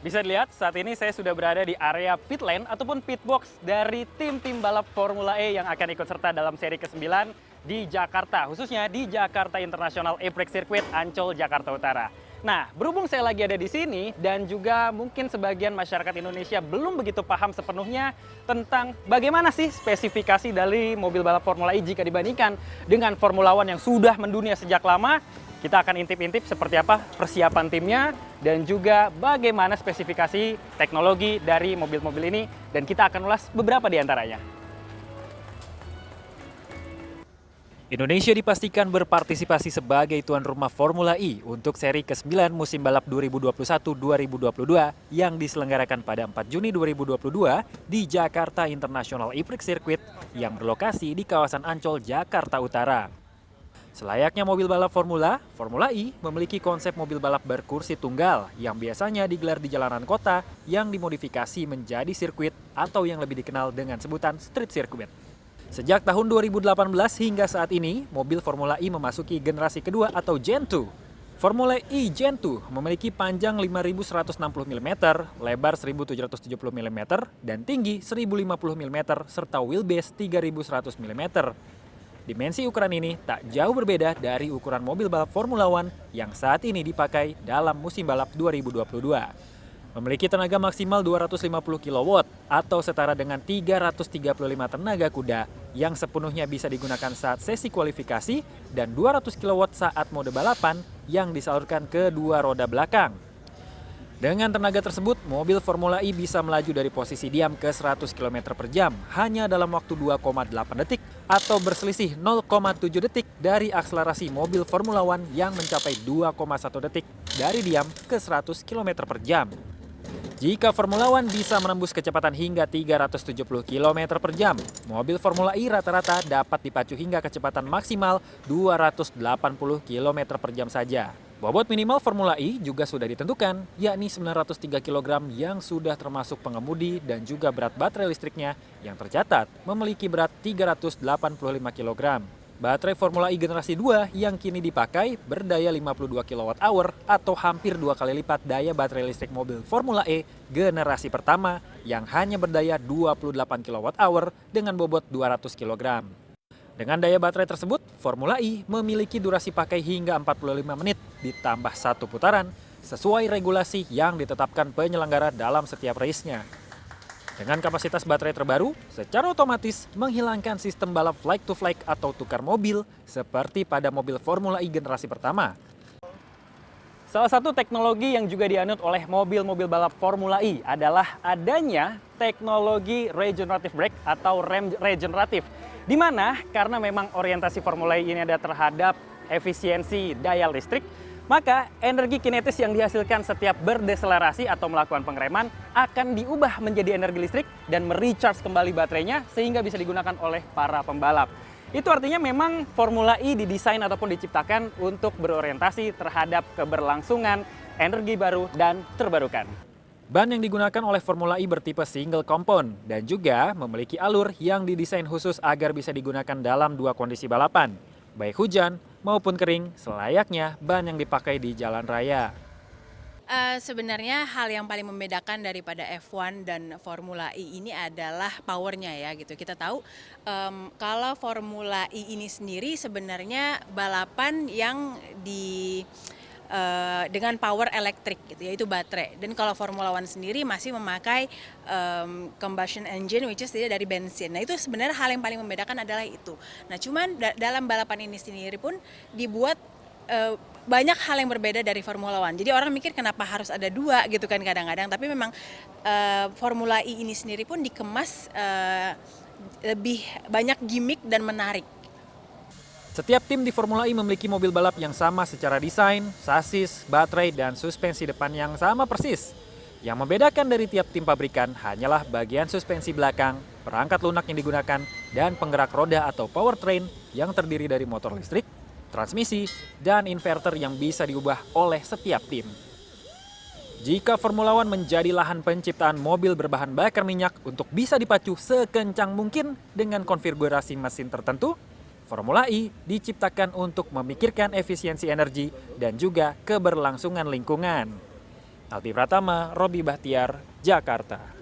Bisa dilihat saat ini saya sudah berada di area pit lane ataupun pit box dari tim-tim balap Formula E yang akan ikut serta dalam seri ke-9 di Jakarta, khususnya di Jakarta International E-Prix Circuit Ancol, Jakarta Utara. Nah, berhubung saya lagi ada di sini dan juga mungkin sebagian masyarakat Indonesia belum begitu paham sepenuhnya tentang bagaimana sih spesifikasi dari mobil balap Formula E jika dibandingkan dengan Formula One yang sudah mendunia sejak lama, kita akan intip-intip seperti apa persiapan timnya dan juga bagaimana spesifikasi teknologi dari mobil-mobil ini dan kita akan ulas beberapa di antaranya. Indonesia dipastikan berpartisipasi sebagai tuan rumah Formula E untuk seri ke-9 musim balap 2021-2022 yang diselenggarakan pada 4 Juni 2022 di Jakarta International E-Prix Circuit yang berlokasi di kawasan Ancol, Jakarta Utara. Selayaknya mobil balap Formula E memiliki konsep mobil balap berkursi tunggal yang biasanya digelar di jalanan kota yang dimodifikasi menjadi sirkuit atau yang lebih dikenal dengan sebutan street circuit. Sejak tahun 2018 hingga saat ini, mobil Formula E memasuki generasi kedua atau Gen 2. Formula E Gen 2 memiliki panjang 5.160 mm, lebar 1.770 mm, dan tinggi 1.050 mm serta wheelbase 3.100 mm. Dimensi ukuran ini tak jauh berbeda dari ukuran mobil balap Formula One yang saat ini dipakai dalam musim balap 2022. Memiliki tenaga maksimal 250 kW atau setara dengan 335 tenaga kuda yang sepenuhnya bisa digunakan saat sesi kualifikasi dan 200 kW saat mode balapan yang disalurkan ke dua roda belakang. Dengan tenaga tersebut, mobil Formula E bisa melaju dari posisi diam ke 100 km per jam hanya dalam waktu 2,8 detik atau berselisih 0,7 detik dari akselerasi mobil Formula One yang mencapai 2,1 detik dari diam ke 100 km per jam. Jika Formula One bisa menembus kecepatan hingga 370 km per jam, mobil Formula E rata-rata dapat dipacu hingga kecepatan maksimal 280 km per jam saja. Bobot minimal Formula E juga sudah ditentukan, yakni 903 kg yang sudah termasuk pengemudi dan juga berat baterai listriknya yang tercatat memiliki berat 385 kg. Baterai Formula E generasi 2 yang kini dipakai berdaya 52 kWh atau hampir 2 kali lipat daya baterai listrik mobil Formula E generasi pertama yang hanya berdaya 28 kWh dengan bobot 200 kg. Dengan daya baterai tersebut, Formula E memiliki durasi pakai hingga 45 menit ditambah satu putaran sesuai regulasi yang ditetapkan penyelenggara dalam setiap race-nya. Dengan kapasitas baterai terbaru, secara otomatis menghilangkan sistem balap flag to flag atau tukar mobil seperti pada mobil Formula E generasi pertama. Salah satu teknologi yang juga dianut oleh mobil-mobil balap Formula E adalah adanya teknologi regenerative brake atau rem regeneratif. Di mana karena memang orientasi Formula E ini ada terhadap efisiensi daya listrik, maka energi kinetis yang dihasilkan setiap berdeselerasi atau melakukan pengereman akan diubah menjadi energi listrik dan merecharge kembali baterainya sehingga bisa digunakan oleh para pembalap. Itu artinya memang Formula E didesain ataupun diciptakan untuk berorientasi terhadap keberlangsungan energi baru dan terbarukan. Ban yang digunakan oleh Formula E bertipe single compound dan juga memiliki alur yang didesain khusus agar bisa digunakan dalam dua kondisi balapan, baik hujan maupun kering, selayaknya ban yang dipakai di jalan raya. Sebenarnya hal yang paling membedakan daripada F1 dan Formula E ini adalah powernya ya gitu. Kita tahu kalau Formula E ini sendiri sebenarnya balapan yang dengan power elektrik gitu, yaitu baterai. Dan kalau Formula One sendiri masih memakai combustion engine which is dari bensin. Nah itu sebenarnya hal yang paling membedakan adalah itu. Nah cuman dalam balapan ini sendiri pun dibuat banyak hal yang berbeda dari Formula One. Jadi orang mikir kenapa harus ada dua gitu kan kadang-kadang. Tapi memang Formula E ini sendiri pun dikemas lebih banyak gimmick dan menarik. Setiap tim di Formula E memiliki mobil balap yang sama secara desain, sasis, baterai, dan suspensi depan yang sama persis. Yang membedakan dari tiap tim pabrikan hanyalah bagian suspensi belakang, perangkat lunak yang digunakan, dan penggerak roda atau powertrain yang terdiri dari motor listrik, transmisi, dan inverter yang bisa diubah oleh setiap tim. Jika Formula One menjadi lahan penciptaan mobil berbahan bakar minyak untuk bisa dipacu sekencang mungkin dengan konfigurasi mesin tertentu, Formula E diciptakan untuk memikirkan efisiensi energi dan juga keberlangsungan lingkungan. Albi Pratama, Robi Bahtiar, Jakarta.